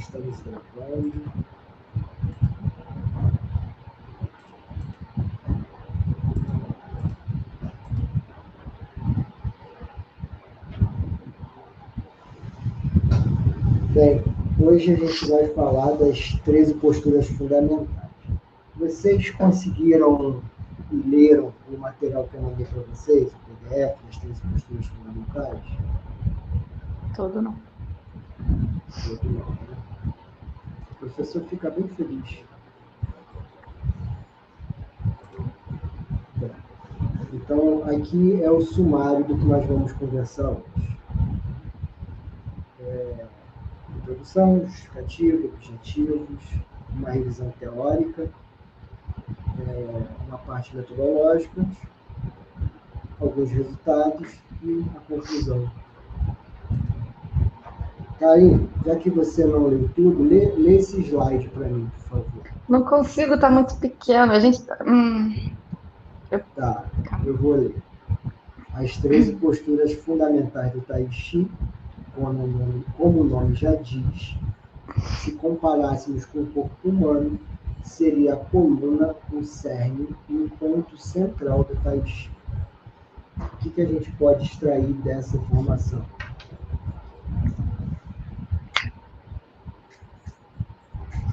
Estamos gravando. Bem, hoje a gente vai falar das 13 posturas fundamentais. Vocês conseguiram e leram o material que eu mandei para vocês, o PDF, das 13 posturas fundamentais? Todo não. Todo não, né? O professor fica bem feliz. Bem, então, aqui é o sumário do que nós vamos conversar hoje. Introdução, justificativo, objetivos, uma revisão teórica, uma parte metodológica, alguns resultados e a conclusão. Aí, já que você não leu tudo, lê esse slide para mim, por favor. Não consigo, tá muito pequeno. A gente. Tá, eu vou ler. As 13 posturas fundamentais do Tai Chi, como o nome já diz, se comparássemos com o corpo humano, seria a coluna, o cerne e o ponto central do Tai Chi. O que a gente pode extrair dessa informação?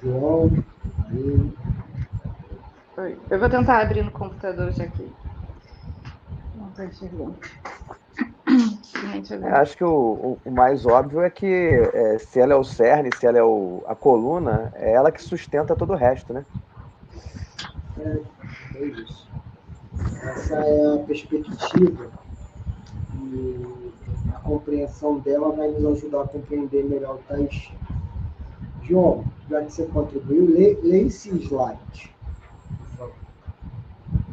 João, aí. Eu vou tentar abrir no computador já aqui. Não estou enxergando. Acho que o mais óbvio é que se ela é o cerne, se ela é a coluna, é ela que sustenta todo o resto, né? É isso. Essa é a perspectiva e a compreensão dela vai nos ajudar a compreender melhor o Tai Chi. João, já que você contribuiu, lê esse slide, por favor.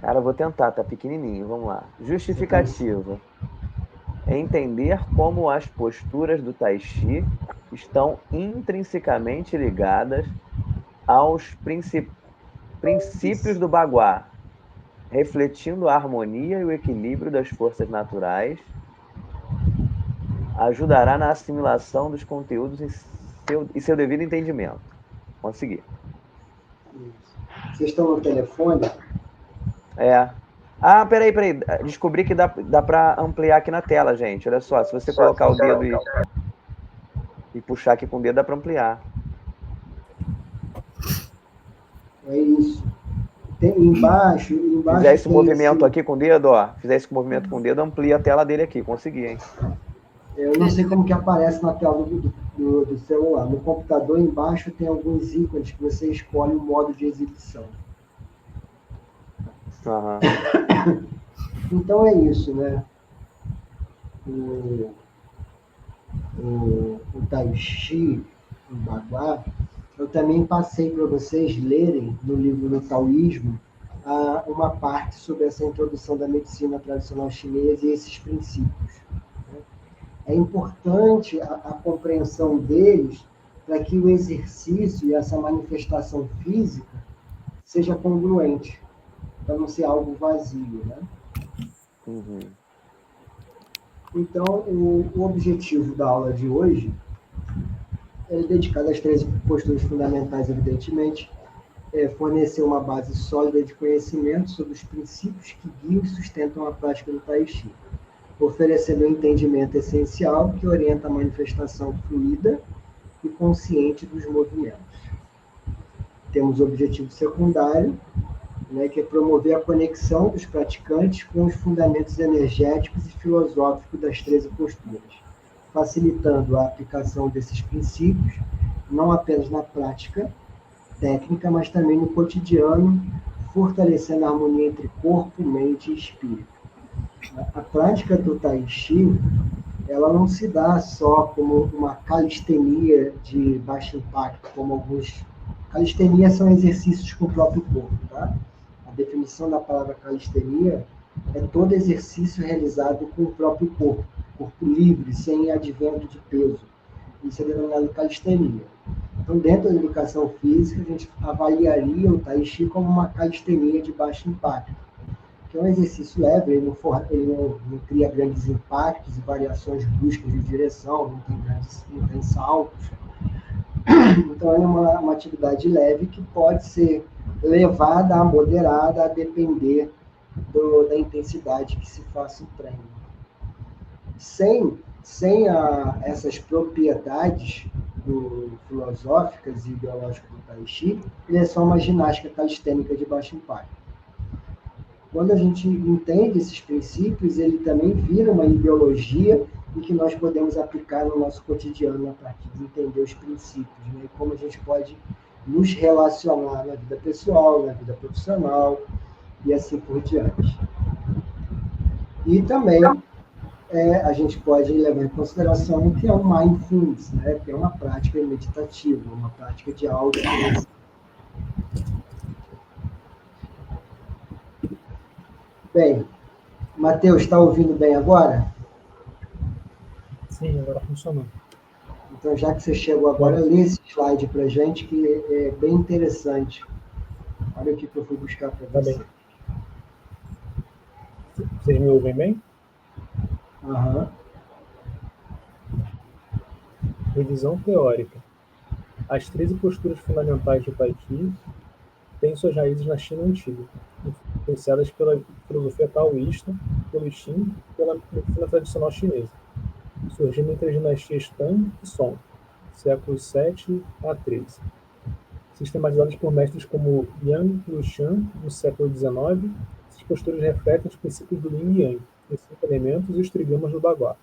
Cara, eu vou tentar, tá pequenininho, vamos lá. Justificativa. Entender como as posturas do Tai Chi estão intrinsecamente ligadas aos princípios do Bagua, refletindo a harmonia e o equilíbrio das forças naturais, ajudará na assimilação dos conteúdos e seu devido entendimento. Consegui. Vocês estão no telefone? Ah, peraí. Descobri que dá para ampliar aqui na tela, gente. Olha só, se você colocar o dedo e puxar aqui com o dedo, dá para ampliar. É isso. Tem embaixo Fizer esse movimento aqui com o dedo, ó. Fizer esse movimento com o dedo, amplia a tela dele aqui. Consegui, hein? Eu não sei como que aparece na tela do celular. No computador, embaixo, tem alguns ícones que você escolhe o modo de exibição. Uhum. Então é isso, né? O Tai Chi, o Bagua, eu também passei para vocês lerem no livro do Taoísmo uma parte sobre essa introdução da medicina tradicional chinesa e esses princípios. É importante a compreensão deles para que o exercício e essa manifestação física seja congruente, para não ser algo vazio, né? Uhum. Então, o objetivo da aula de hoje é dedicado às 13 posturas fundamentais, evidentemente, fornecer uma base sólida de conhecimento sobre os princípios que guiam e sustentam a prática do Tai Chi, oferecendo um entendimento essencial que orienta a manifestação fluida e consciente dos movimentos. Temos o objetivo secundário, né, que é promover a conexão dos praticantes com os fundamentos energéticos e filosóficos das 13 posturas, facilitando a aplicação desses princípios, não apenas na prática técnica, mas também no cotidiano, fortalecendo a harmonia entre corpo, mente e espírito. A prática do Tai Chi, ela não se dá só como uma calistenia de baixo impacto, como alguns... Calistenia são exercícios com o próprio corpo, tá? A definição da palavra calistenia é todo exercício realizado com o próprio corpo livre, sem advento de peso. Isso é denominado calistenia. Então, dentro da educação física, a gente avaliaria o Tai Chi como uma calistenia de baixo impacto, que é um exercício leve, ele não cria grandes impactos e variações bruscas de direção, não tem saltos, Então, é uma atividade leve que pode ser levada a moderada, a depender da intensidade que se faça o treino. Sem essas propriedades filosóficas e ideológicas do Tai Chi, ele é só uma ginástica calistênica de baixo impacto. Quando a gente entende esses princípios, ele também vira uma ideologia em que nós podemos aplicar no nosso cotidiano a partir de entender os princípios, né? E como a gente pode nos relacionar na vida pessoal, na vida profissional e assim por diante. E também a gente pode levar em consideração que é um mindfulness, né? Que é uma prática meditativa, uma prática de autoconhecimento. Bem, Matheus, está ouvindo bem agora? Sim, agora funcionou. Então, já que você chegou agora, lê esse slide para a gente, que é bem interessante. Olha o que eu fui buscar para você. Bem. Vocês me ouvem bem? Uhum. Revisão teórica. As 13 posturas fundamentais do Tai Chi têm suas raízes na China antiga, influenciadas pela filosofia taoísta, pelo Xing e pela medicina tradicional chinesa, surgindo entre as dinastias Tang e Song, séculos 7 a 13. Sistematizadas por mestres como Yang Lushan, no século XIX, essas posturas refletem os princípios do Yin e Yang, os 5 elementos e os trigramas do Bagua,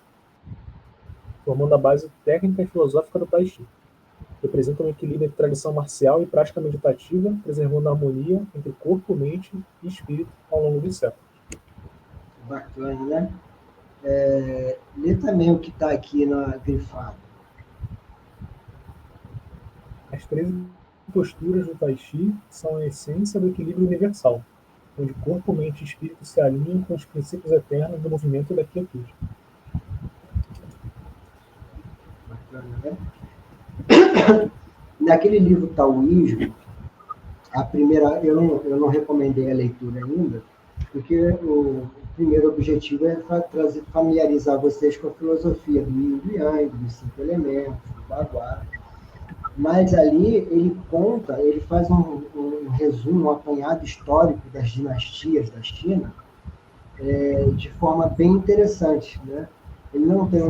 formando a base técnica e filosófica do Tai Chi. Representam um equilíbrio entre tradição marcial e prática meditativa, preservando a harmonia entre corpo, mente e espírito ao longo dos séculos. Bacana, né? Lê também o que está aqui na grifada. As 13 posturas do Tai Chi são a essência do equilíbrio universal, onde corpo, mente e espírito se alinham com os princípios eternos do movimento e da quietude. Bacana, né? Naquele livro Taoísmo, a primeira, eu não recomendei a leitura ainda, porque o primeiro objetivo é familiarizar vocês com a filosofia do Yin e Yang, dos 5 elementos, do Bagua. Mas ali ele faz um resumo, um apanhado histórico das dinastias da China, de forma bem interessante, né? Ele não tem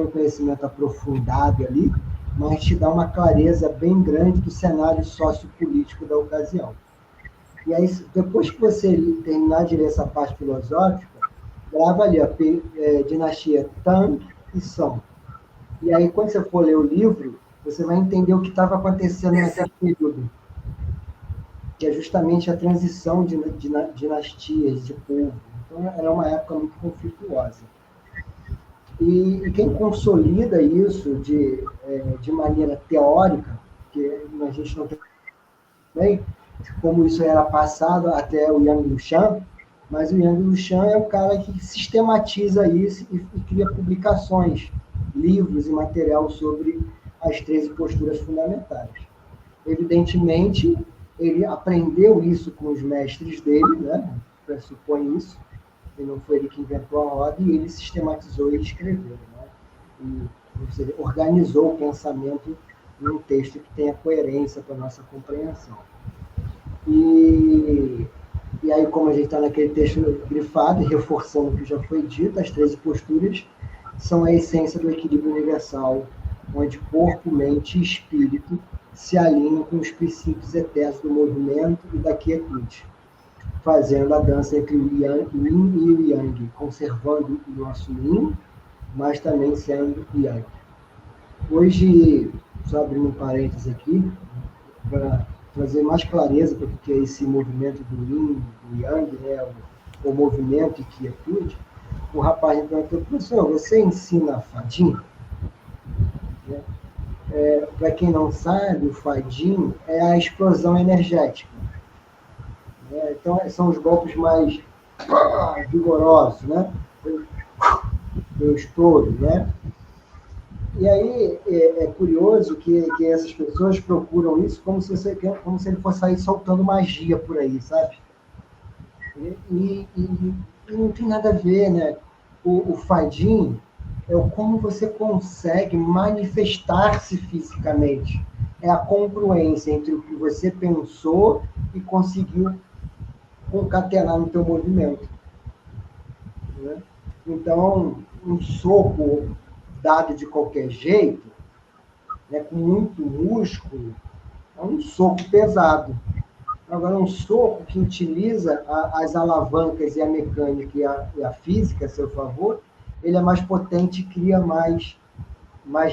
um conhecimento aprofundado ali, mas te dá uma clareza bem grande do cenário sociopolítico da ocasião. E aí, depois que você terminar de ler essa parte filosófica, grava ali a dinastia Tang e Song. E aí, quando você for ler o livro, você vai entender o que estava acontecendo naquele período, que é justamente a transição de dinastias, de povo. Então, era uma época muito conflituosa. E quem consolida isso de maneira teórica, que a gente não tem bem, como isso era passado até o Yang Lushan, mas o Yang Lushan é o cara que sistematiza isso e cria publicações, livros e material sobre as 13 posturas fundamentais. Evidentemente, ele aprendeu isso com os mestres dele, né? Pressupõe isso. E não foi ele que inventou a roda, e ele sistematizou e escreveu, né? E organizou o pensamento num texto que tenha coerência para a nossa compreensão. E aí, como a gente está naquele texto grifado, e reforçando o que já foi dito, as 13 posturas são a essência do equilíbrio universal, onde corpo, mente e espírito se alinham com os princípios eternos do movimento e da quietude, fazendo a dança entre o Yin e o Yang, conservando o nosso Yin, mas também sendo Yang. Hoje, só abrindo um parênteses aqui, para trazer mais clareza para o que é esse movimento do Yin, do Yang, né, o movimento e quietude, o rapaz me perguntou: professor, você ensina Fadin? Para quem não sabe, o Fadin é a explosão energética. Então, são os golpes mais vigorosos, né? Eu estouro, né? E aí é curioso que essas pessoas procuram isso como se ele fosse sair soltando magia por aí, sabe? E não tem nada a ver, né? O Fadin, é o como você consegue manifestar-se fisicamente. É a congruência entre o que você pensou e conseguiu concatenar no teu movimento. Né? Então, um soco dado de qualquer jeito, né, com muito músculo, é um soco pesado. Agora, um soco que utiliza as alavancas e a mecânica e a física a seu favor, ele é mais potente e cria mais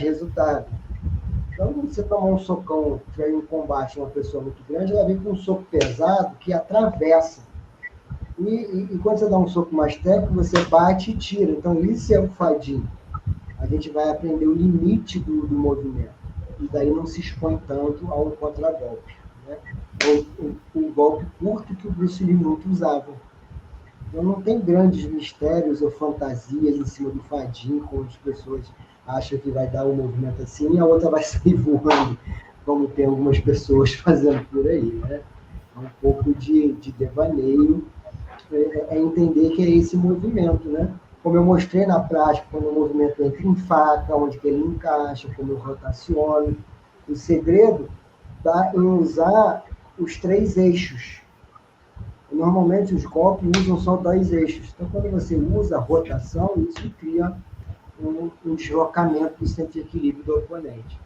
resultado. Então, quando você tomar um socão, tiver um combate uma pessoa muito grande, ela vem com um soco pesado que atravessa. E quando você dá um soco mais técnico, você bate e tira. Então, isso é o fadinho. A gente vai aprender o limite do movimento. E daí não se expõe tanto a um contragolpe. Né? O golpe curto que o Bruce Lee muito usava. Então, não tem grandes mistérios ou fantasias em cima do fadinho, como as pessoas acham que vai dar um movimento assim e a outra vai sair voando, como tem algumas pessoas fazendo por aí. Né? É um pouco de devaneio, é entender que é esse movimento, né? Como eu mostrei na prática, quando o movimento entra em faca, onde que ele encaixa, como eu rotaciono. O segredo está em usar os 3 eixos. Normalmente os golpes usam só 2 eixos. Então, quando você usa a rotação, isso cria um deslocamento do centro de equilíbrio do oponente.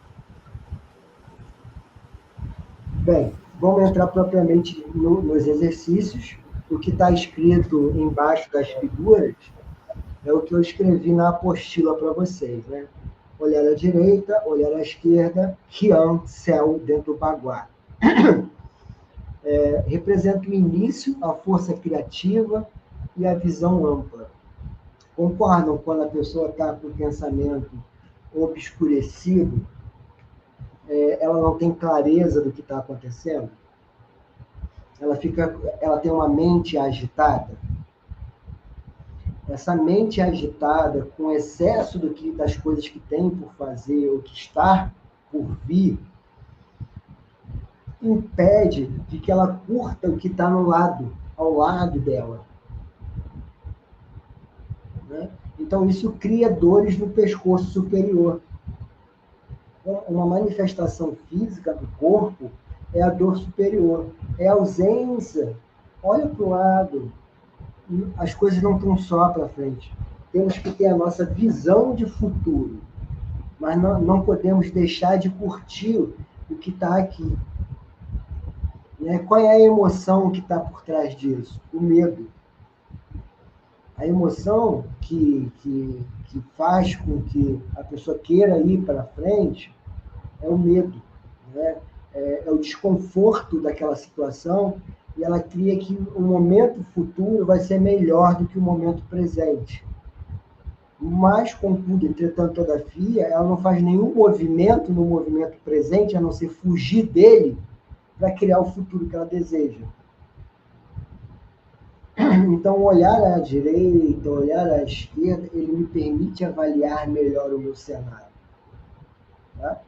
Bem, vamos entrar propriamente nos exercícios. O que está escrito embaixo das figuras é o que eu escrevi na apostila para vocês, né? Olhar à direita, olhar à esquerda, Rian, céu, dentro do baguá. Representa o início, a força criativa e a visão ampla. Concordam quando a pessoa está com o pensamento obscurecido, ela não tem clareza do que está acontecendo? Ela tem uma mente agitada? Essa mente agitada, com excesso das coisas que tem por fazer ou que está por vir, impede de que ela curta o que está ao lado dela. Né? Então, isso cria dores no pescoço superior. Uma manifestação física do corpo é a dor superior, é a ausência. Olha para o lado, as coisas não estão só para frente. Temos que ter a nossa visão de futuro, mas não podemos deixar de curtir o que está aqui. Né? Qual é a emoção que está por trás disso? O medo. A emoção que faz com que a pessoa queira ir para frente é o medo. Né? É o desconforto daquela situação, e ela cria que o momento futuro vai ser melhor do que o momento presente. Mas, contudo, entretanto, todavia, ela não faz nenhum movimento no movimento presente, a não ser fugir dele, para criar o futuro que ela deseja. Então, olhar à direita, olhar à esquerda, ele me permite avaliar melhor o meu cenário. Tá?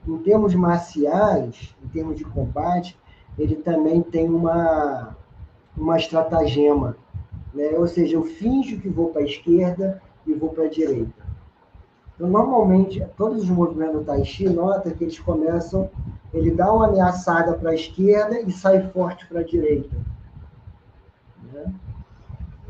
Em termos marciais, em termos de combate, ele também tem uma estratagema. Né? Ou seja, eu finjo que vou para a esquerda e vou para a direita. Então, normalmente, todos os movimentos do Tai Chi, nota que eles começam, ele dá uma ameaçada para a esquerda e sai forte para a direita. Né?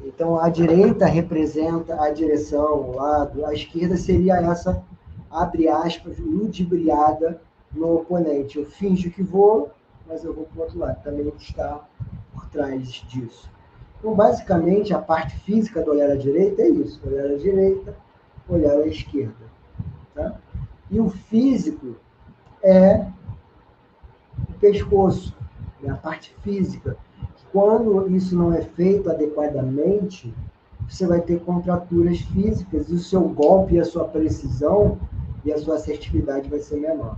Então, a direita representa a direção, o lado, a esquerda seria essa, abre aspas, ludibriada no oponente. Eu finjo que vou, mas eu vou para o outro lado. Também está por trás disso. Então, basicamente, a parte física do olhar à direita é isso. Olhar à direita, olhar à esquerda. Tá? E o físico é o pescoço, né? A parte física. Quando isso não é feito adequadamente, você vai ter contraturas físicas e o seu golpe, a sua precisão e a sua assertividade vai ser menor.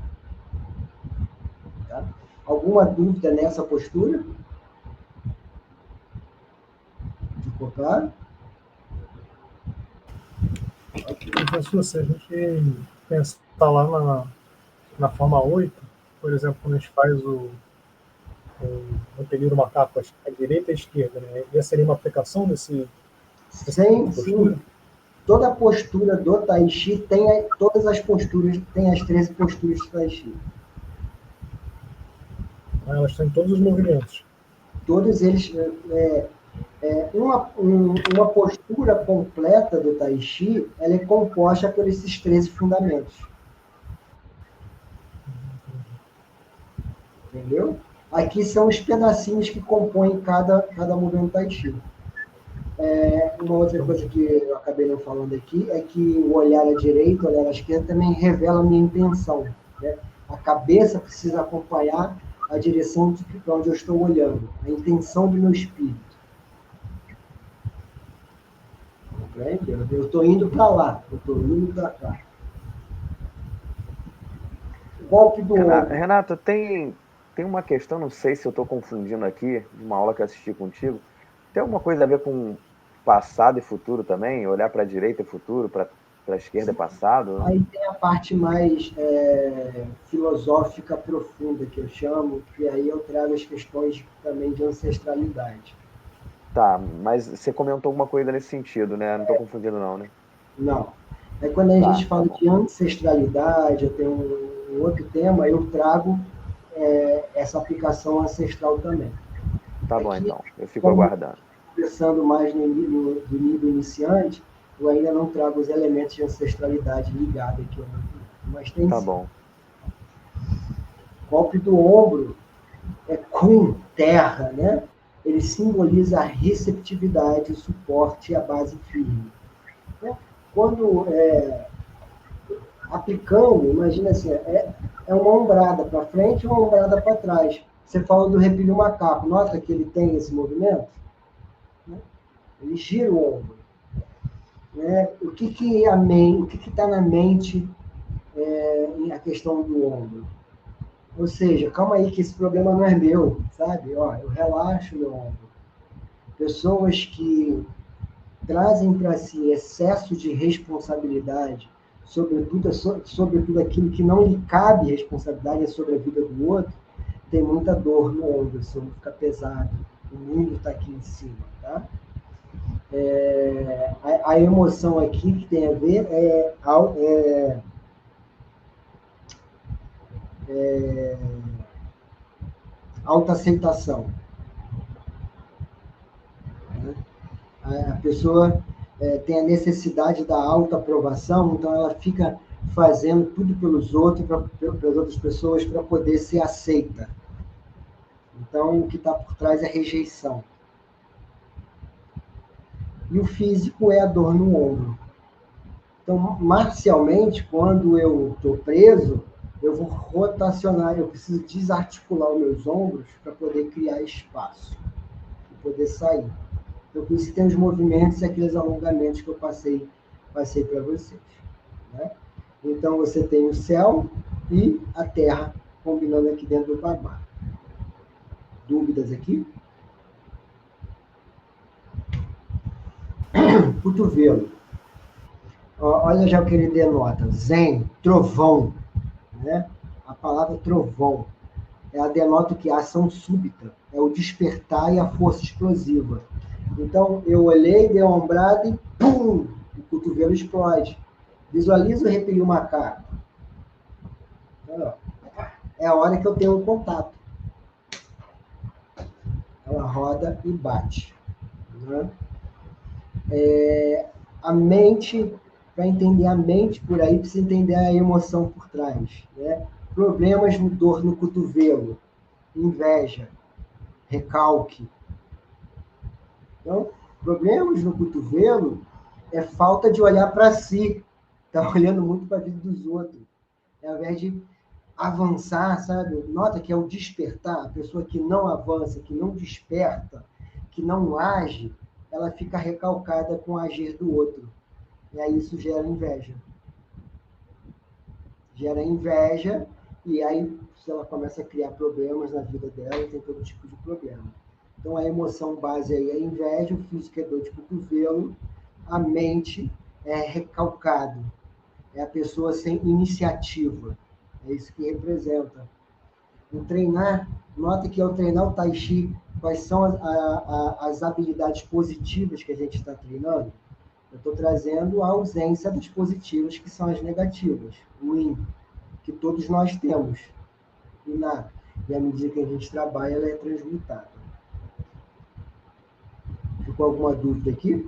Tá? Alguma dúvida nessa postura? Ficou claro? Professor, se a gente pensar lá na forma 8, por exemplo, quando a gente faz o período macaco, a direita e a esquerda, né? Essa seria uma aplicação desse Sim, postura? sim. toda a postura do Tai Chi tem todas as posturas, tem as 13 posturas do Tai Chi. Elas têm todos os movimentos. Todos eles... uma postura completa do Tai Chi, ela é composta por esses 13 fundamentos. Entendeu? Aqui são os pedacinhos que compõem cada movimento Tai Chi. Uma outra coisa que eu acabei não falando aqui é que o olhar à direita, o olhar à esquerda também revela a minha intenção. Né? A cabeça precisa acompanhar a direção para onde eu estou olhando, a intenção do meu espírito. Eu estou indo para lá, eu estou indo para cá. Golpe do ombro. Renato, tem uma questão, não sei se eu estou confundindo aqui, de uma aula que eu assisti contigo. Tem alguma coisa a ver com passado e futuro também? Olhar para a direita é futuro, para a esquerda é passado? Aí tem a parte mais filosófica profunda, que eu chamo, que aí eu trago as questões também de ancestralidade. Tá, mas você comentou alguma coisa nesse sentido, né? Não estou confundindo não, né? Não. Aí quando a gente fala de ancestralidade, eu tenho um outro tema, eu trago essa aplicação ancestral também. Tá bom, então. Eu fico aguardando. Pensando mais do nível iniciante, eu ainda não trago os elementos de ancestralidade ligados aqui. Mas tem Tá bom. Golpe do ombro é com terra, né? Ele simboliza a receptividade, o suporte e a base firme. Quando aplicando, imagina assim, é uma ombrada para frente e uma ombrada para trás. Você fala do repílio macaco, nota que ele tem esse movimento? Né? Ele gira o ombro. Né? O que está na mente a questão do ombro? Ou seja, calma aí que esse problema não é meu, sabe? Eu relaxo meu ombro. Pessoas que trazem para si excesso de responsabilidade, sobretudo aquilo que não lhe cabe responsabilidade sobre a vida do outro, tem muita dor no ombro, o ombro fica pesado, o mundo está aqui em cima, tá? A emoção aqui que tem a ver autoaceitação. A pessoa tem a necessidade da autoaprovação, então ela fica fazendo tudo pelos outros, pelas outras pessoas, para poder ser aceita. Então, o que está por trás é rejeição. E o físico é a dor no ombro. Então, marcialmente, quando eu estou preso, eu vou rotacionar, eu preciso desarticular os meus ombros para poder criar espaço, para poder sair. Então, por isso tem os movimentos e aqueles alongamentos que eu passei para vocês. Né? Então, você tem o céu e a terra combinando aqui dentro do babá. Dúvidas aqui? Cotovelo. Olha já o que ele denota. Zen, trovão. Né? A palavra trovão. Ela denota que a ação súbita é o despertar e a força explosiva. Então, eu olhei, dei uma ombrada e pum! O cotovelo explode. Visualiza o repelio macaco. É a hora que eu tenho um contato. Ela roda e bate. Né? A mente, para entender a mente por aí, precisa entender a emoção por trás. Né? Problemas de dor no cotovelo, inveja, recalque. Então, problemas no cotovelo é falta de olhar para si. Está olhando muito para a vida dos outros. Ao invés de avançar, sabe? Nota que é o despertar. A pessoa que não avança, que não desperta, que não age, ela fica recalcada com o agir do outro. E aí isso gera inveja. Gera inveja, e aí se ela começa a criar problemas na vida dela, tem todo tipo de problema. Então, a emoção base aí é a inveja, o físico é dor de cotovelo, a mente é recalcado, é a pessoa sem iniciativa. É isso que representa. O treinar, nota que ao treinar o Tai Chi, quais são as habilidades positivas que a gente está treinando? Eu estou trazendo a ausência das positivas, que são as negativas, o yin, que todos nós temos. E à medida que a gente trabalha, ela é transmutada. Ficou alguma dúvida aqui?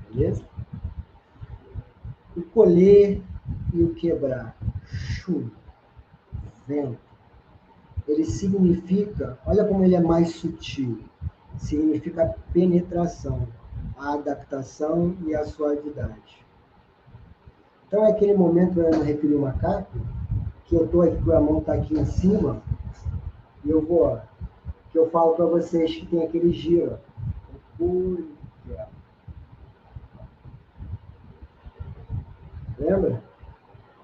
Beleza? O colher e o quebrar. Chu, vento. Ele significa, olha como ele é mais sutil, significa a penetração, a adaptação e a suavidade. Então é aquele momento no arrepio do macaco, que eu estou aqui, a mão está aqui em cima, e eu vou, que eu falo para vocês que tem aquele giro. Lembra?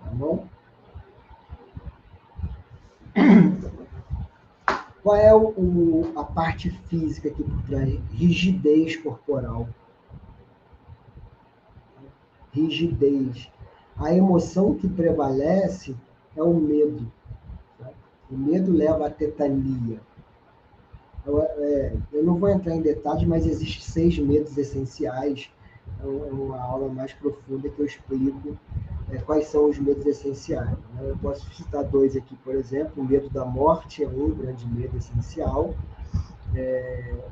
Tá bom? Qual é a parte física aqui por trás? Rigidez corporal. Rigidez. A emoção que prevalece é o medo. O medo leva à tetania. Eu não vou entrar em detalhes, mas existem 6 medos essenciais. É uma aula mais profunda que eu explico quais são os medos essenciais. Eu posso citar 2 aqui, por exemplo. O medo da morte é um grande medo essencial.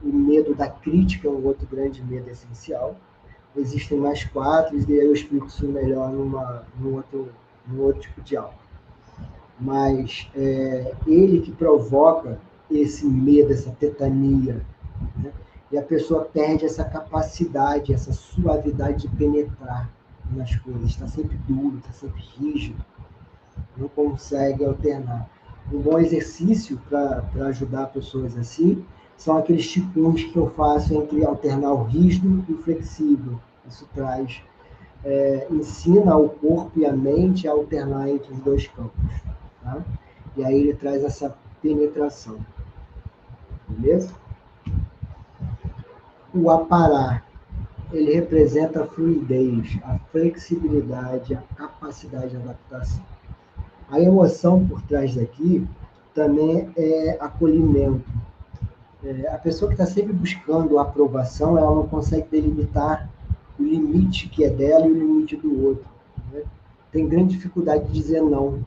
O medo da crítica é um outro grande medo essencial. Existem mais 4, e aí eu explico isso melhor num outro tipo de aula. Mas ele que provoca esse medo, essa tetania, né? E a pessoa perde essa capacidade, essa suavidade de penetrar nas coisas, está sempre duro, está sempre rígido, não consegue alternar. Um bom exercício para ajudar pessoas assim são aqueles ticuns que eu faço entre alternar o rígido e o flexível. Isso traz, ensina o corpo e a mente a alternar entre os 2 campos. Tá? E aí ele traz essa penetração. Beleza? O aparar, ele representa a fluidez, a flexibilidade, a capacidade de adaptação. A emoção por trás daqui também é acolhimento. A pessoa que está sempre buscando a aprovação, ela não consegue delimitar o limite que é dela e o limite do outro. Né? Tem grande dificuldade de dizer não.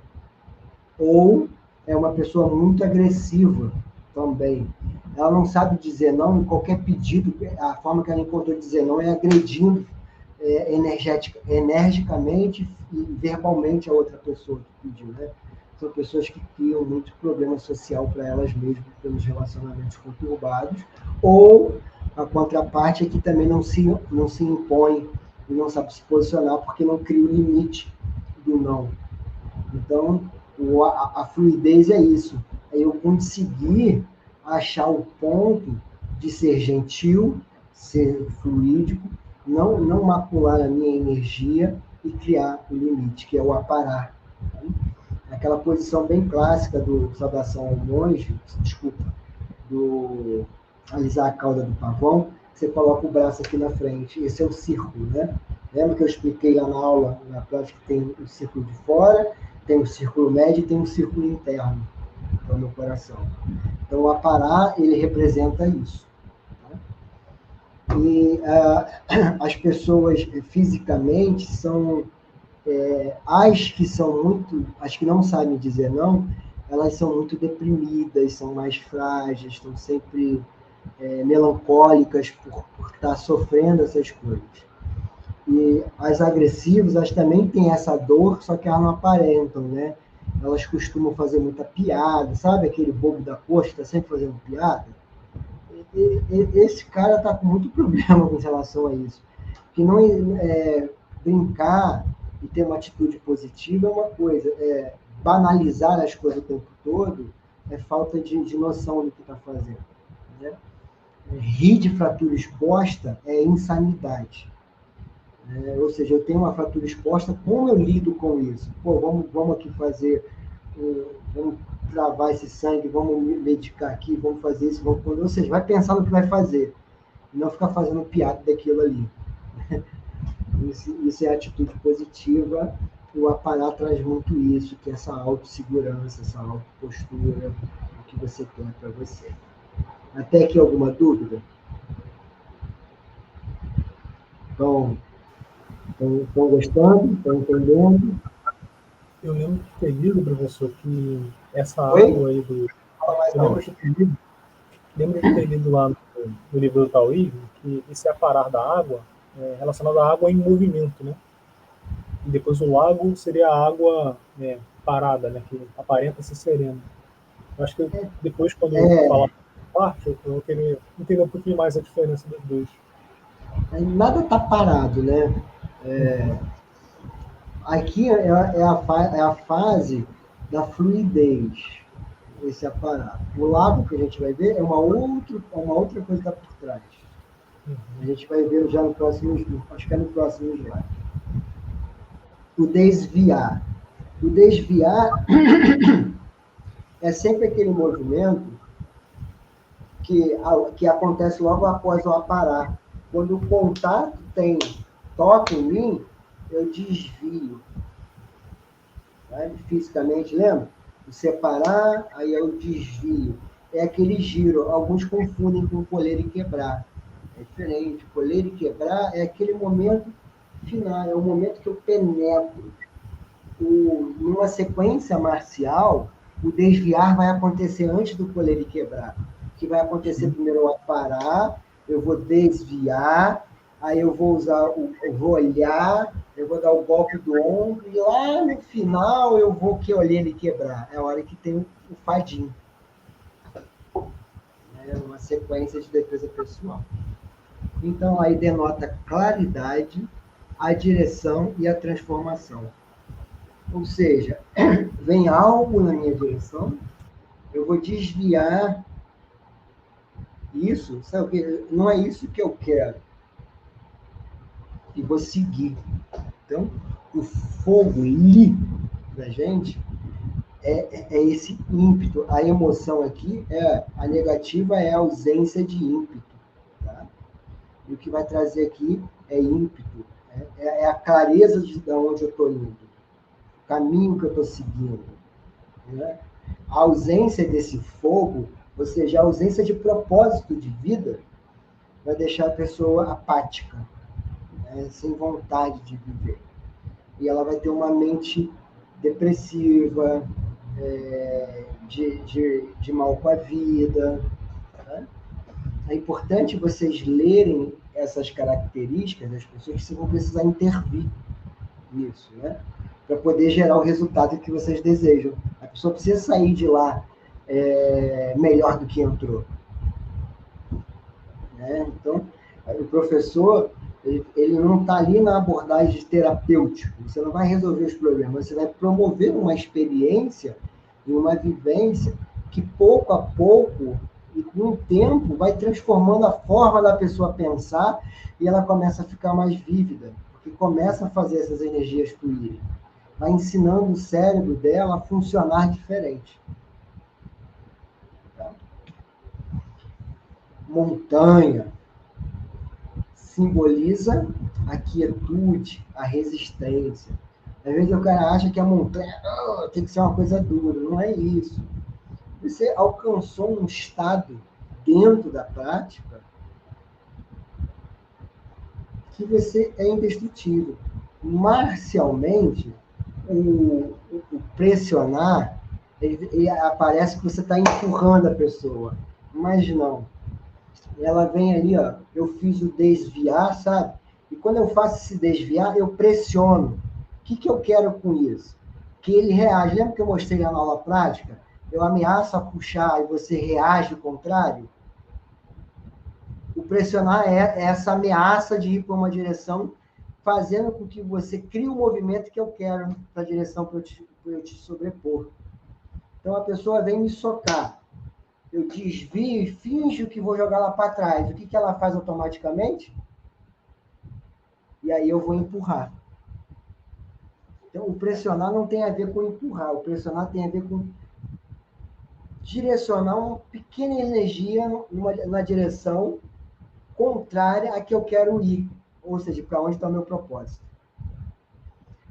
Ou é uma pessoa muito agressiva também. Ela não sabe dizer não em qualquer pedido. A forma que ela encontrou de dizer não é agredindo energicamente e verbalmente a outra pessoa que pediu. Né? São pessoas que criam muito problema social para elas mesmas pelos relacionamentos conturbados. Ou a contraparte é que também não se impõe e não sabe se posicionar porque não cria o limite do não. Então, a fluidez é isso. É eu conseguir achar o ponto de ser gentil, ser fluídico, não macular a minha energia e criar o limite, que é o aparar. Aquela posição bem clássica do Saudação ao Monge, do alisar a cauda do pavão, você coloca o braço aqui na frente. Esse é o círculo, né? Lembra que eu expliquei lá na aula, na prática, que tem o círculo de fora, tem o círculo médio e tem o círculo interno do meu coração. Então, o aparar, ele representa isso. Tá? E as pessoas fisicamente são as que não sabem dizer não, elas são muito deprimidas, são mais frágeis, estão sempre melancólicas por estar sofrendo essas coisas. E as agressivas, elas também têm essa dor, só que elas não aparentam, né? Elas costumam fazer muita piada, sabe aquele bobo da coxa que está sempre fazendo piada? Esse cara está com muito problema com relação a isso. Que não brincar e ter uma atitude positiva é uma coisa, banalizar as coisas o tempo todo é falta de noção do que está fazendo. Né? Rir de fratura exposta é insanidade. Ou seja, eu tenho uma fratura exposta, como eu lido com isso? Pô, vamos aqui fazer, vamos travar esse sangue, vamos medicar aqui, vamos fazer isso, ou seja, vai pensar no que vai fazer, e não ficar fazendo piada daquilo ali. Isso é a atitude positiva. O aparar traz muito isso, que é essa autossegurança, essa autopostura, o que você quer para você. Até aqui alguma dúvida? Estão gostando? Estão entendendo? Eu lembro de ter lido, professor, que essa Oi? água aí do. Fala mais Eu lembro alto. lembro de ter lido lá no livro do Taoísmo que esse aparar da água é relacionado à água em movimento, né? E depois o lago seria a água parada, né? Que aparenta ser serena. Eu acho que depois, quando eu falar parte, eu vou querer entender um pouquinho mais a diferença dos dois. Nada está parado, né? Aqui é a fase da fluidez, esse aparato. O lago que a gente vai ver é uma outra coisa que está por trás. A gente vai ver já no próximo, acho que é no próximo slide. O desviar. O desviar é sempre aquele movimento que acontece logo após o aparar. Quando o contato toca em mim, eu desvio. Tá? Fisicamente, lembra? O separar, aí eu desvio. É aquele giro. Alguns confundem com coleira e quebrar. É diferente. Coleira e quebrar é aquele momento final, é o momento que eu penetro. Numa sequência marcial, o desviar vai acontecer antes do coleira e quebrar. O que vai acontecer primeiro é o parar, eu vou desviar, aí eu vou vou olhar, eu vou dar o golpe do ombro, e lá no final eu vou que olhei ele quebrar. É a hora que tem o fadinho. É uma sequência de defesa pessoal. Então, aí denota claridade, a direção e a transformação. Ou seja, vem algo na minha direção, eu vou desviar isso, sabe o que? Não é isso que eu quero. E vou seguir. Então, o fogo li da gente é esse ímpeto. A emoção aqui, a negativa é a ausência de ímpeto. Tá? E o que vai trazer aqui é ímpeto. É a clareza de onde eu estou indo. O caminho que eu estou seguindo. Né? A ausência desse fogo, ou seja, a ausência de propósito de vida, vai deixar a pessoa apática, né? Sem vontade de viver. E ela vai ter uma mente depressiva, de mal com a vida. Né? É importante vocês lerem essas características das pessoas que vocês vão precisar intervir nisso, né? Para poder gerar o resultado que vocês desejam. A pessoa precisa sair de lá melhor do que entrou. Né? Então, o professor, ele não está ali na abordagem terapêutica. Você não vai resolver os problemas, você vai promover uma experiência e uma vivência que, pouco a pouco, e com o tempo, vai transformando a forma da pessoa pensar e ela começa a ficar mais vívida, porque começa a fazer essas energias fluírem. Vai ensinando o cérebro dela a funcionar diferente. Tá? Montanha simboliza a quietude, a resistência. Às vezes o cara acha que a montanha tem que ser uma coisa dura. Não é isso. Você alcançou um estado dentro da prática que você é indestrutível. Marcialmente, o pressionar, ele aparece que você está empurrando a pessoa. Mas não. Ela vem ali, ó, eu fiz o desviar, sabe? E quando eu faço esse desviar, eu pressiono. O que eu quero com isso? Que ele reage. Lembra que eu mostrei lá na aula prática? Eu ameaço a puxar e você reage ao contrário? O pressionar é essa ameaça de ir para uma direção, fazendo com que você crie o movimento que eu quero para a direção para eu te sobrepor. Então, a pessoa vem me socar. Eu desvio e finjo que vou jogar ela para trás. O que ela faz automaticamente? E aí eu vou empurrar. Então, o pressionar não tem a ver com empurrar. O pressionar tem a ver com direcionar uma pequena energia na direção contrária a que eu quero ir. Ou seja, para onde está o meu propósito.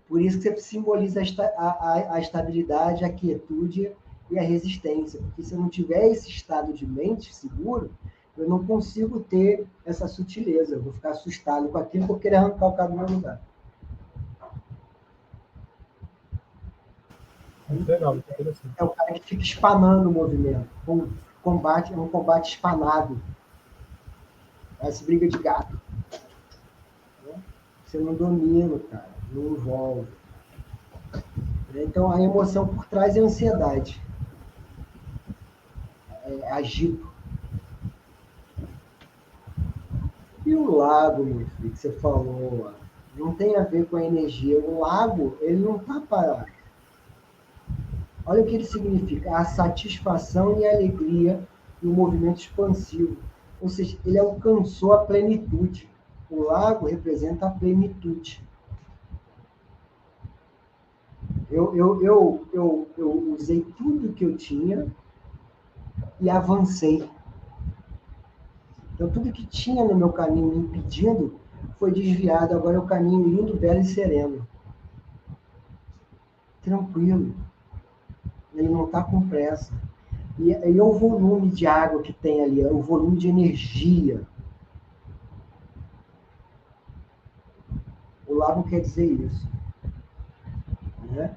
Por isso que você simboliza a estabilidade, a quietude e a resistência. Porque se eu não tiver esse estado de mente seguro, Eu não consigo ter essa sutileza. Eu vou ficar assustado com aquilo, vou querer arrancar o cara do meu lugar. Muito legal, muito interessante. É o cara que fica espanando o movimento. É um combate espanado. Parece briga de gato. Você não domina, cara. Não envolve. Então, a emoção por trás é a ansiedade. É agito. E o lago, meu filho, que você falou, não tem a ver com a energia. O lago, ele não está parado. Olha o que ele significa. A satisfação e a alegria no movimento expansivo. Ou seja, ele alcançou a plenitude. O lago representa a plenitude. Eu usei tudo que eu tinha e avancei. Então, tudo que tinha no meu caminho me impedindo foi desviado. Agora é o caminho lindo, belo e sereno. Tranquilo. Ele não está com pressa. E é o volume de água que tem ali, é o volume de energia. O lago quer dizer isso. Né?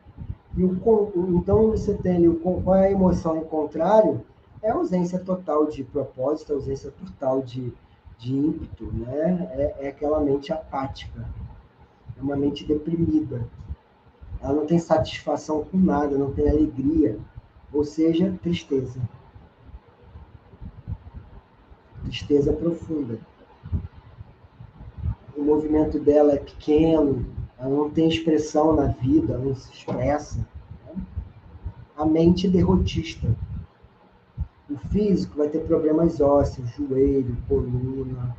Então, você tem ali, qual é a emoção ao contrário? É a ausência total de propósito, a ausência total de ímpeto. Né? É aquela mente apática. É uma mente deprimida. Ela não tem satisfação com nada, não tem alegria. Ou seja, tristeza. Tristeza profunda. O movimento dela é pequeno, ela não tem expressão na vida, ela não se expressa. Né? A mente derrotista. O físico vai ter problemas ósseos, joelho, coluna,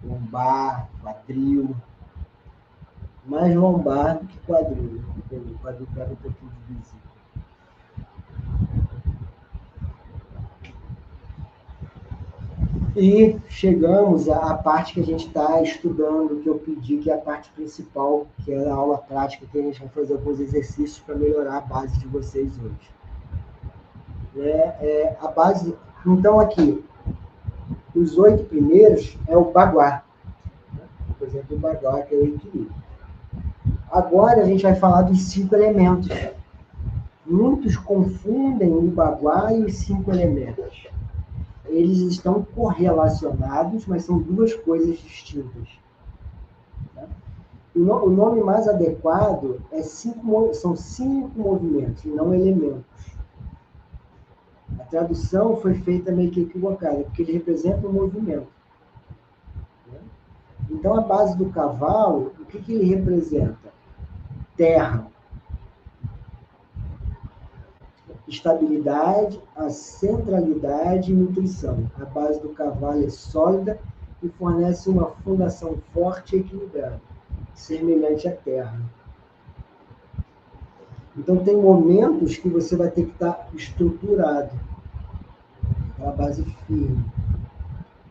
lombar, quadril. Mais lombar do que quadril. O quadril pega um pouquinho de visível. E chegamos à parte que a gente está estudando, que eu pedi, que é a parte principal, que é a aula prática, que a gente vai fazer alguns exercícios para melhorar a base de vocês hoje. A base. Então, aqui, os 8 primeiros é o baguá. Por exemplo, o baguá, que é o equilíbrio. Agora a gente vai falar dos 5 elementos. Muitos confundem o baguá e os 5 elementos. Eles estão correlacionados, mas são duas coisas distintas. Tá? O nome mais adequado são 5 movimentos, e não elementos. A tradução foi feita meio que equivocada, porque ele representa um movimento. Então, a base do cavalo, o que ele representa? Terra. Estabilidade, a centralidade e nutrição. A base do cavalo é sólida e fornece uma fundação forte e equilibrada, semelhante à terra. Então, tem momentos que você vai ter que estar estruturado, a base firme.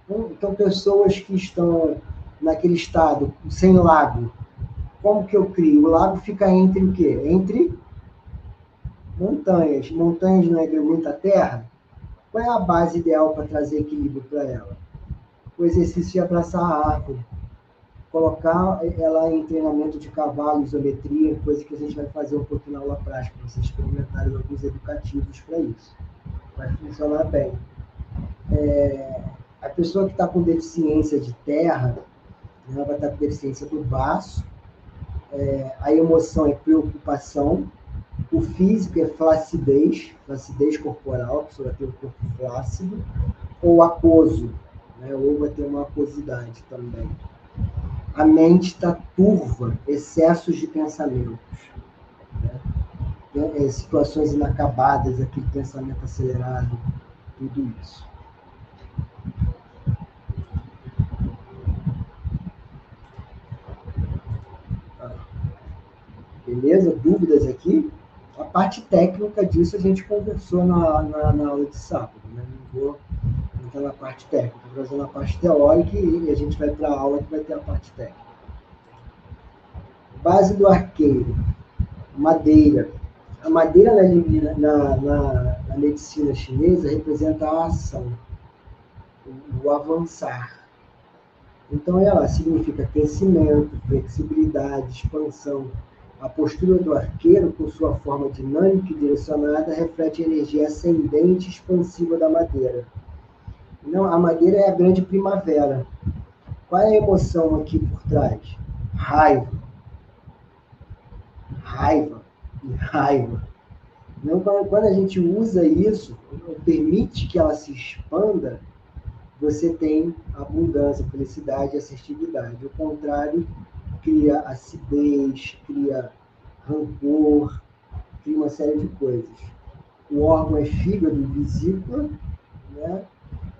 Então, pessoas que estão naquele estado sem lago, como que eu crio? O lago fica entre o quê? Entre montanhas. Montanhas não é muita terra? Qual é a base ideal para trazer equilíbrio para ela? O exercício de abraçar a árvore. Colocar ela em treinamento de cavalo, isometria, coisa que a gente vai fazer um pouquinho na aula prática, para vocês experimentarem alguns educativos para isso. Vai funcionar bem. A pessoa que está com deficiência de terra, ela vai estar com deficiência do baço, a emoção é preocupação, o físico é flacidez corporal, a pessoa vai ter um corpo flácido, ou aquoso, né? Ou vai ter uma aquosidade também. A mente está turva, excessos de pensamentos. Né? Situações inacabadas, aquele pensamento acelerado, tudo isso. Beleza? Dúvidas aqui? A parte técnica disso a gente conversou na aula de sábado. Né? Não vou entrar na parte técnica, estou trazendo a parte teórica e a gente vai para a aula que vai ter a parte técnica. Base do arqueiro. Madeira. A madeira na medicina chinesa representa a ação. o avançar. Então, ela significa crescimento, flexibilidade, expansão. A postura do arqueiro, com sua forma dinâmica e direcionada, reflete a energia ascendente e expansiva da madeira. Não, a madeira é a grande primavera. Qual é a emoção aqui por trás? Raiva. Raiva e raiva. Não, quando a gente usa isso, permite que ela se expanda, você tem abundância, felicidade e assertividade. O contrário, cria acidez, cria rancor, cria uma série de coisas. O órgão é fígado e vesícula, né?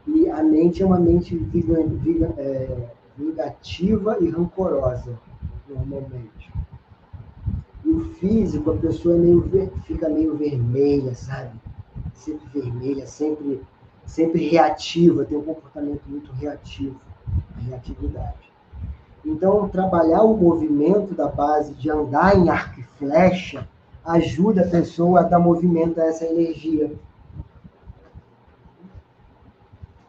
E a mente é uma mente vingativa e rancorosa, normalmente. E o físico, a pessoa fica meio vermelha, sabe? Sempre vermelha, sempre reativa, tem um comportamento muito reativo, a reatividade. Então, trabalhar o movimento da base de andar em arco e flecha ajuda a pessoa a dar movimento a essa energia.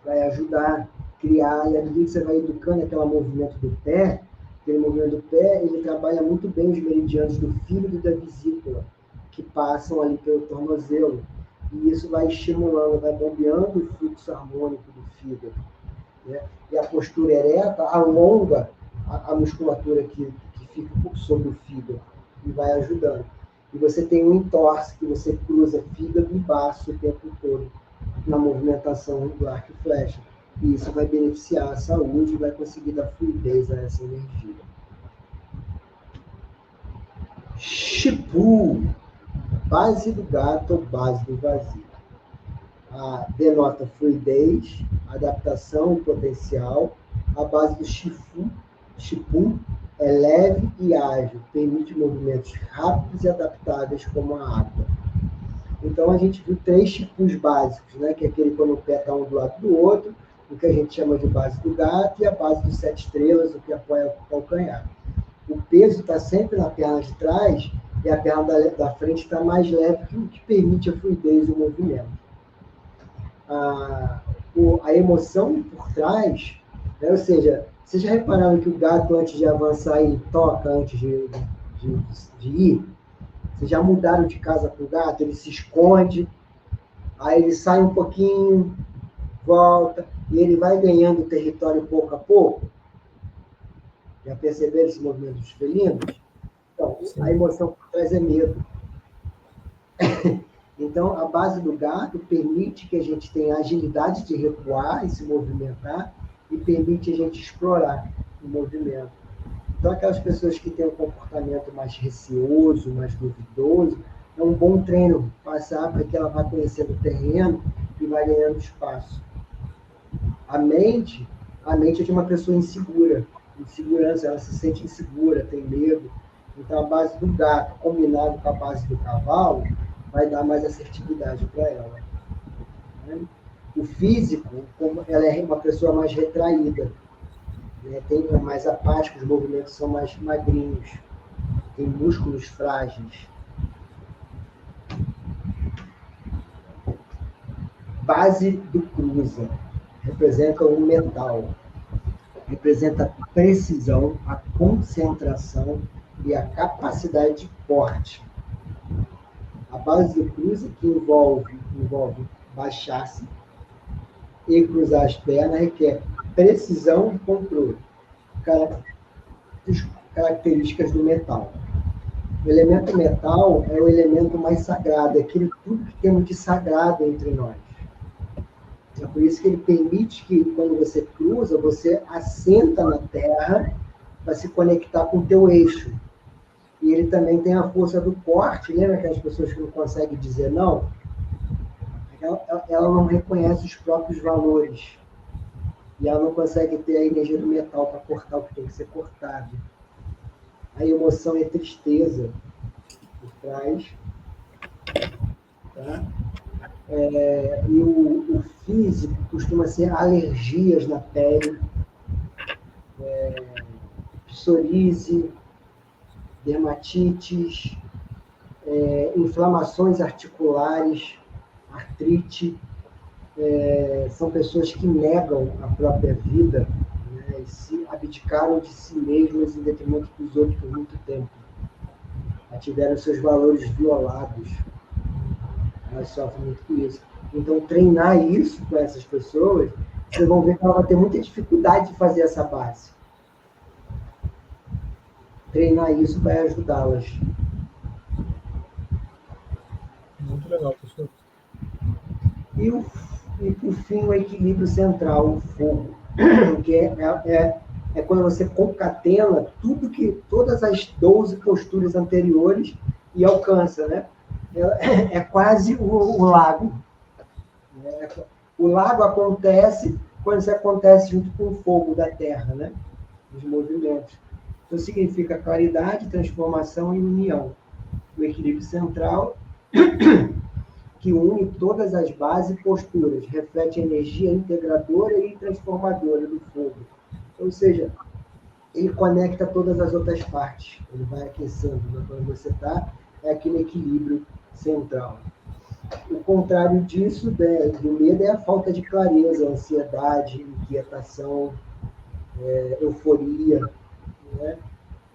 Vai ajudar a criar, e à medida que você vai educando aquele movimento do pé, ele trabalha muito bem os meridianos do fígado e da vesícula, que passam ali pelo tornozelo. E isso vai estimulando, vai bombeando o fluxo harmônico do fígado. Né? E a postura ereta alonga a musculatura que fica sobre o fígado e vai ajudando. E você tem um entorse, que você cruza fígado e baço o tempo todo na movimentação do arco e flecha. E isso vai beneficiar a saúde e vai conseguir dar fluidez a essa energia. Shipu, base do gato ou base do vazio. Denota fluidez, adaptação e potencial. A base do Shipu é leve e ágil, permite movimentos rápidos e adaptáveis como a água. Então, a gente viu 3 Shipus básicos, né? Que é aquele quando o pé está um do lado do outro, o que a gente chama de base do gato, e a base dos 7 estrelas, o que apoia o calcanhar. O peso está sempre na perna de trás, e a perna da frente está mais leve, o que permite a fluidez do movimento. A emoção por trás, né? Ou seja, vocês já repararam que o gato, antes de avançar, ele toca antes de ir? Vocês já mudaram de casa com o gato? Ele se esconde, aí ele sai um pouquinho, volta, e ele vai ganhando território pouco a pouco. Já perceberam esse movimento dos felinos? Então, sim. A emoção por trás é medo. Então, a base do gato permite que a gente tenha agilidade de recuar e se movimentar, e permite a gente explorar o movimento. Então, aquelas pessoas que têm um comportamento mais receoso, mais duvidoso, é um bom treino passar, porque ela vai conhecendo o terreno e vai ganhando espaço. A mente é de uma pessoa insegura. Insegurança, ela se sente insegura, tem medo. Então, a base do gato, combinado com a base do cavalo, vai dar mais assertividade para ela. O físico, como ela é uma pessoa mais retraída, né? Tem mais apático, os movimentos são mais magrinhos, tem músculos frágeis. Base do cruza representa o metal, representa a precisão, a concentração e a capacidade de corte. A base do cruza, que envolve baixar-se e cruzar as pernas, requer precisão e controle. Características do metal. O elemento metal é o elemento mais sagrado, é aquilo tudo que temos de sagrado entre nós. É por isso que ele permite que, quando você cruza, você assenta na terra para se conectar com o teu eixo. E ele também tem a força do corte. Lembra aquelas pessoas que não conseguem dizer não? Ela não reconhece os próprios valores. E ela não consegue ter a energia do metal para cortar o que tem que ser cortado. A emoção é tristeza por trás. Tá? E o físico costuma ser alergias na pele, psoríase, dermatites, inflamações articulares, artrite, são pessoas que negam a própria vida, né, e se abdicaram de si mesmas em detrimento dos outros por muito tempo. Tiveram seus valores violados. Elas sofrem muito com isso. Então, treinar isso com essas pessoas, vocês vão ver que ela vai ter muita dificuldade de fazer essa base. Treinar isso vai ajudá-las. Muito legal, professor. E, por fim, o equilíbrio central, o fogo, que é quando você concatena todas as 12 posturas anteriores e alcança, né? É quase o lago. O lago acontece quando isso acontece junto com o fogo da terra, né? Os movimentos. Então, significa claridade, transformação e união. O equilíbrio central, que une todas as bases e posturas, reflete a energia integradora e transformadora do fogo. Ou seja, ele conecta todas as outras partes. Ele vai aquecendo. Né? Quando você está, é aquele equilíbrio central. O contrário disso, do medo, é a falta de clareza, ansiedade, inquietação, euforia. Né?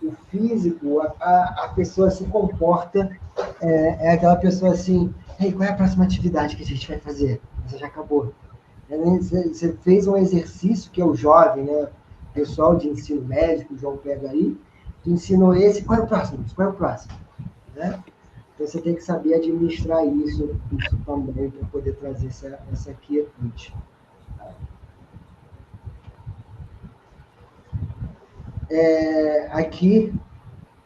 O físico, a pessoa se comporta, é aquela pessoa assim, hey, qual é a próxima atividade que a gente vai fazer? Você já acabou. Você fez um exercício que é o jovem, né? O pessoal de ensino médio, o João pega aí, te ensinou esse, qual é o próximo? Qual é o próximo? Né? Então, você tem que saber administrar isso também para poder trazer essa quietude. Aqui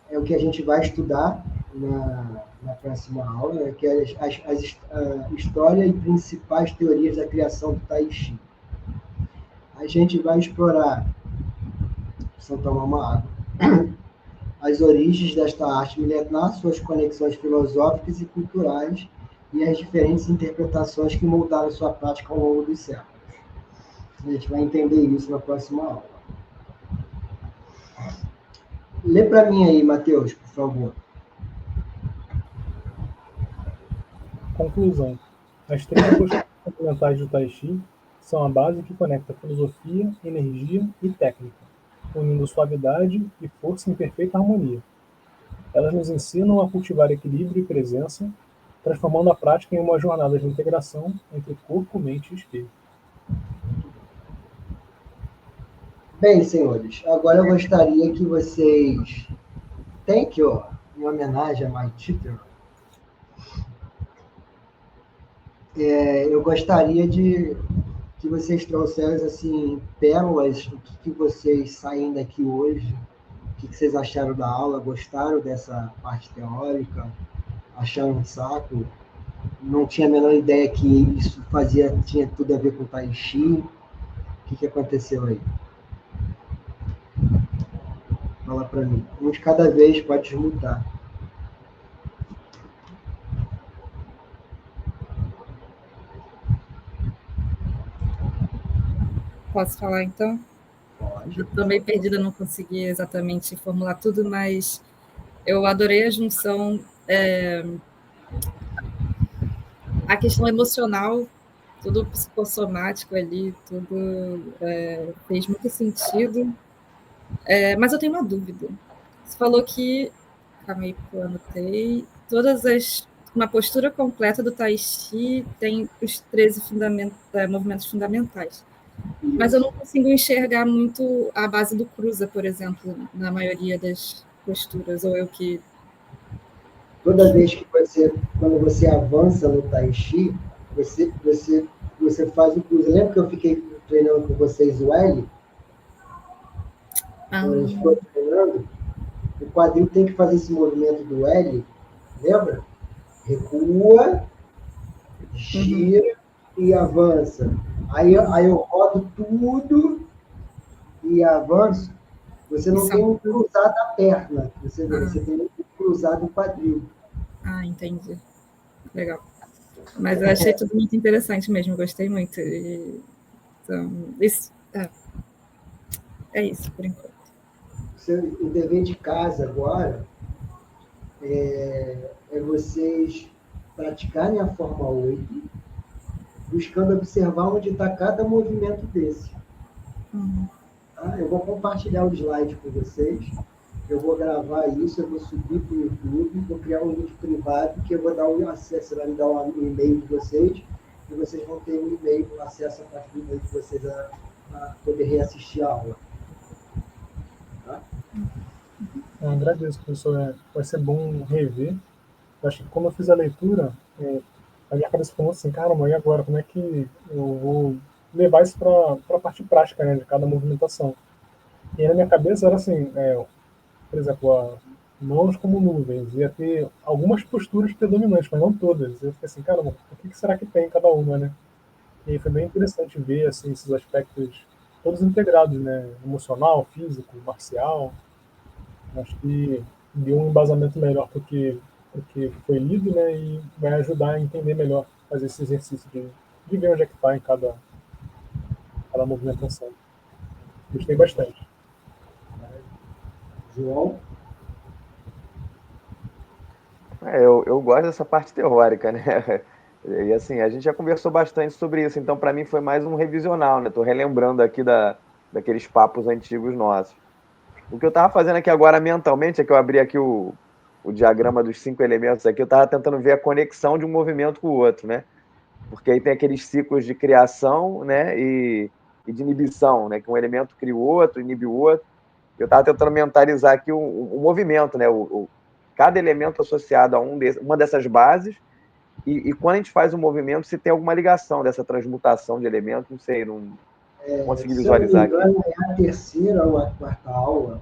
é o que a gente vai estudar na próxima aula, né, que é a história e principais teorias da criação do Tai Chi. A gente vai explorar, só tomar uma água, as origens desta arte milenar, suas conexões filosóficas e culturais e as diferentes interpretações que moldaram sua prática ao longo dos séculos. A gente vai entender isso na próxima aula. Lê para mim aí, Matheus, por favor. Conclusão. As 3 posturas fundamentais do Tai Chi são a base que conecta filosofia, energia e técnica, unindo suavidade e força em perfeita harmonia. Elas nos ensinam a cultivar equilíbrio e presença, transformando a prática em uma jornada de integração entre corpo, mente e espírito. Bem, senhores, agora eu gostaria que vocês... Thank you, em homenagem a my teacher. Eu gostaria de que vocês trouxessem assim, pérolas, o que vocês saem daqui hoje, o que vocês acharam da aula, gostaram dessa parte teórica, acharam um saco, não tinha a menor ideia que isso tinha tudo a ver com Tai Chi, o que aconteceu aí? Fala para mim. Um de cada vez, pode desmutar. Posso falar, então? Pode. Eu estou meio perdida, não consegui exatamente formular tudo, mas eu adorei a junção, a questão emocional, tudo psicossomático ali, tudo fez muito sentido. Mas eu tenho uma dúvida. Você falou que, calma aí que eu anotei, uma postura completa do Tai Chi tem os 13 movimentos fundamentais. Mas eu não consigo enxergar muito a base do cruza, por exemplo, na maioria das posturas, ou eu que... Toda vez que quando você avança no Tai Chi, você faz o cruza. Lembra que eu fiquei treinando com vocês o L? Quando a gente foi treinando, o quadril tem que fazer esse movimento do L, lembra? Recua, gira e avança. Aí eu rodo tudo e avanço. Você não tem um cruzado da perna, você tem um cruzado do quadril. Ah, entendi. Legal. Mas eu achei tudo muito interessante mesmo, gostei muito. Então, é isso, por enquanto. O dever de casa agora é vocês praticarem a forma 8, buscando observar onde está cada movimento desse. Tá? Eu vou compartilhar o slide com vocês. Eu vou gravar isso, eu vou subir para o YouTube, vou criar um link privado que eu vou dar o acesso, você vai me dar o e-mail de vocês, e vocês vão ter um e-mail, um acesso a partir do e-mail de vocês a poder reassistir a aula. Tá? Eu agradeço, professor. Vai ser bom rever. Eu acho que quando eu fiz a leitura, a minha cabeça falou assim, caramba, e agora? Como é que eu vou levar isso para a parte prática, né, de cada movimentação? E aí, na minha cabeça era assim, por exemplo, mãos como nuvens, ia ter algumas posturas predominantes, mas não todas. Eu fiquei assim, caramba, o que será que tem em cada uma, né? E aí foi bem interessante ver assim, esses aspectos todos integrados, né? Emocional, físico, marcial. Acho que deu um embasamento melhor para o que foi lido, né? E vai ajudar a entender melhor, fazer esse exercício de ver onde é que está em cada movimentação. Gostei bastante. João? Eu gosto dessa parte teórica, né? E assim, a gente já conversou bastante sobre isso, então para mim foi mais um revisional, né? Estou relembrando aqui daqueles papos antigos nossos. O que eu estava fazendo aqui agora mentalmente é que eu abri aqui o diagrama dos 5 elementos aqui, eu estava tentando ver a conexão de um movimento com o outro, né? Porque aí tem aqueles ciclos de criação, né? E de inibição, né? Que um elemento cria o outro, inibe o outro. Eu estava tentando mentalizar aqui o movimento, né? Cada elemento associado a uma dessas bases, e quando a gente faz um movimento, se tem alguma ligação dessa transmutação de elementos, não sei, não consegui visualizar aqui. Se eu não me engano, é a terceira ou a quarta aula.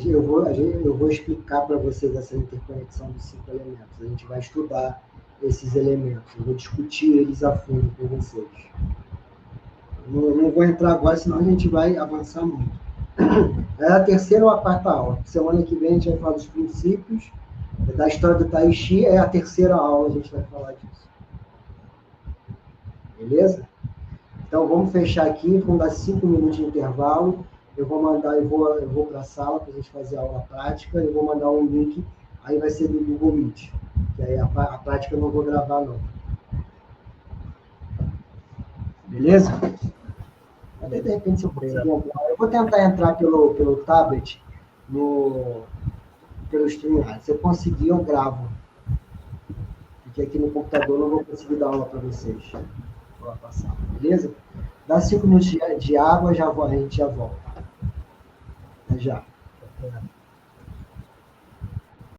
Eu vou explicar para vocês essa interconexão dos 5 elementos. A gente vai estudar esses elementos. Eu vou discutir eles a fundo com vocês. Não vou entrar agora, senão a gente vai avançar muito. É a terceira ou a quarta aula. Semana que vem a gente vai falar dos princípios, da história do Tai Chi, é a terceira aula, a gente vai falar disso. Beleza? Então vamos fechar aqui, vamos dar 5 minutos de intervalo. Eu vou para a sala para a gente fazer a aula prática, eu vou mandar um link, aí vai ser do Google Meet. Que aí a prática eu não vou gravar, não. Beleza? Até de repente, se eu conseguir entrar. Eu vou tentar entrar pelo tablet, pelo StreamYard. Se eu conseguir, eu gravo. Porque aqui no computador eu não vou conseguir dar aula para vocês. Vou passar, beleza? Dá 5 minutos de água, a gente já volta. Até já.